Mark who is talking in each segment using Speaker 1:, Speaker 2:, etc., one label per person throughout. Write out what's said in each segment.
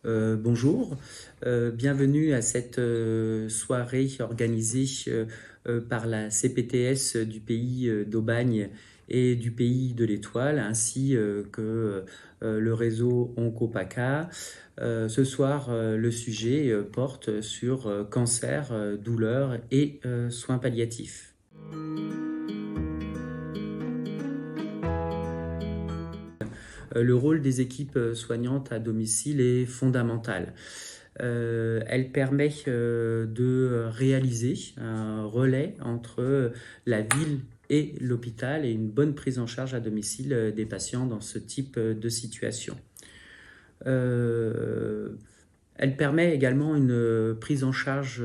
Speaker 1: Bonjour, bienvenue à cette soirée organisée par la CPTS du pays d'Aubagne et du pays de l'Étoile, ainsi que le réseau Oncopaca. Ce soir, le sujet porte sur cancer, douleur et soins palliatifs. Le rôle des équipes soignantes à domicile est fondamental. Elle permet de réaliser un relais entre la ville et l'hôpital et une bonne prise en charge à domicile des patients dans ce type de situation. Elle permet également une prise en charge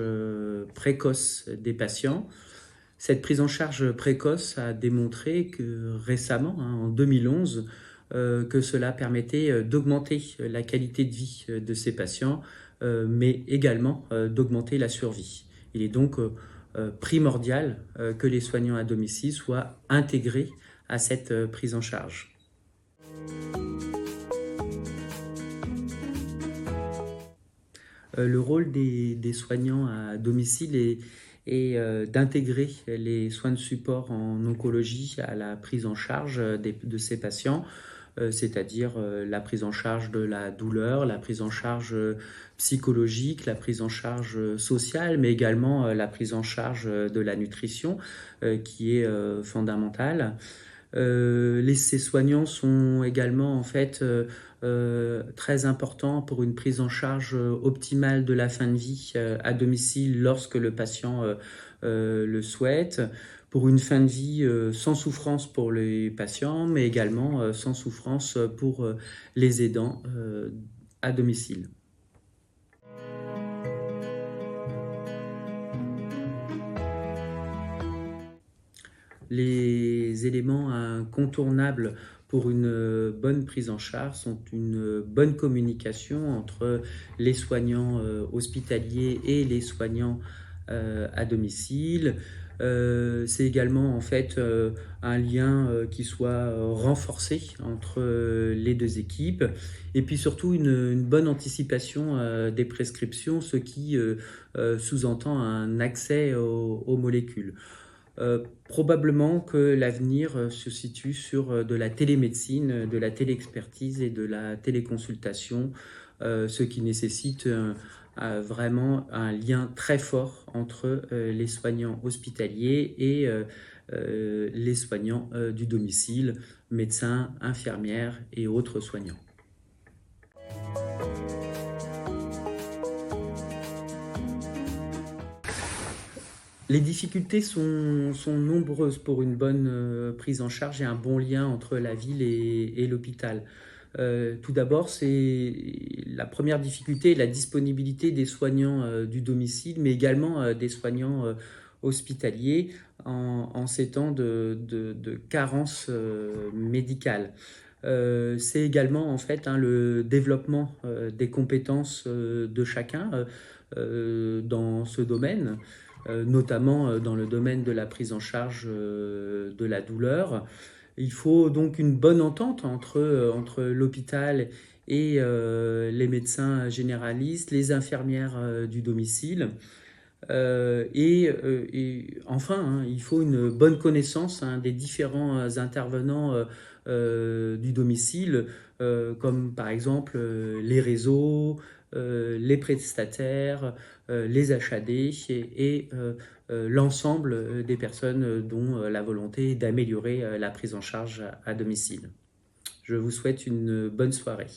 Speaker 1: précoce des patients. Cette prise en charge précoce a démontré que récemment, en 2011, que cela permettait d'augmenter la qualité de vie de ces patients, mais également d'augmenter la survie. Il est donc primordial que les soignants à domicile soient intégrés à cette prise en charge. Le rôle des soignants à domicile est d'intégrer les soins de support en oncologie à la prise en charge de ces patients, c'est-à-dire la prise en charge de la douleur, la prise en charge psychologique, la prise en charge sociale, mais également la prise en charge de la nutrition qui est fondamentale. Ces soignants sont également en fait très importants pour une prise en charge optimale de la fin de vie à domicile lorsque le patient le souhaite, pour une fin de vie sans souffrance pour les patients, mais également sans souffrance pour les aidants à domicile. Les éléments incontournables pour une bonne prise en charge sont une bonne communication entre les soignants hospitaliers et les soignants à domicile. C'est également en fait un lien qui soit renforcé entre les deux équipes, et puis surtout une bonne anticipation des prescriptions, ce qui sous-entend un accès aux molécules. Probablement que l'avenir se situe sur de la télémédecine, de la téléexpertise et de la téléconsultation, ce qui nécessite vraiment un lien très fort entre les soignants hospitaliers et les soignants du domicile, médecins, infirmières et autres soignants. Les difficultés sont nombreuses pour une bonne prise en charge et un bon lien entre la ville et l'hôpital. Tout d'abord, la première difficulté, la disponibilité des soignants du domicile, mais également des soignants hospitaliers en ces temps de carence médicale. C'est également en fait le développement des compétences de chacun dans ce domaine, notamment dans le domaine de la prise en charge de la douleur. Il faut donc une bonne entente entre l'hôpital et les médecins généralistes, les infirmières du domicile. Et enfin, il faut une bonne connaissance des différents intervenants du domicile, comme par exemple les réseaux, les prestataires, les HAD et l'ensemble des personnes dont la volonté est d'améliorer la prise en charge à domicile. Je vous souhaite une bonne soirée.